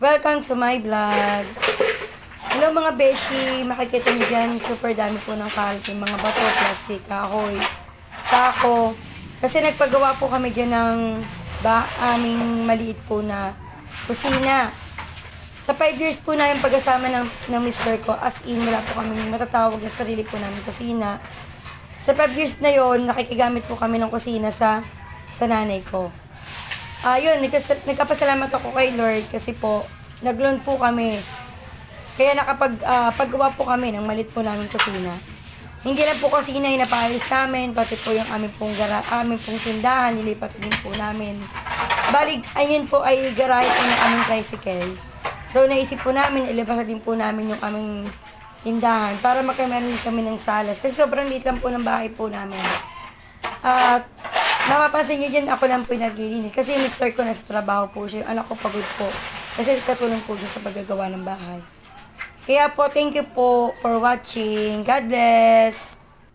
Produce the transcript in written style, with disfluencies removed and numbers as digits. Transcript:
Welcome to my vlog. Hello mga beshi, makikita niyo dyan, super dami po ng kalat, yung mga bato, plastic, kahoy, sako. Kasi nagpagawa po kami dyan ng aming maliit po na kusina. Sa 5 years po na yung pag-asama ng mister ko, as in, wala po kami matatawag na sarili po namin kusina. Sa 5 years na yon, nakikigamit po kami ng kusina sa nanay ko. Yun, nagkapasalamat ako kay Lord kasi po, nag-loan po kami. Kaya paggawa po kami ng malit po namin kusina. Hindi lang po kusina yung napaayos namin, pati po yung aming pong tindahan, nilipat din po namin. Balik, ayun po ay garahe po ng aming tricycle. So, naisip po namin, ilabas din po namin yung aming tindahan para makameron kami ng salas. Kasi sobrang liit lang po ng bahay po namin. At mapapansin nyo dyan, ako lang po yung naglilinis. Kasi yung mister ko nasa trabaho po siya. Yung anak ko pagod po. Kasi katulong po siya sa paggagawa ng bahay. Kaya po, thank you po for watching. God bless!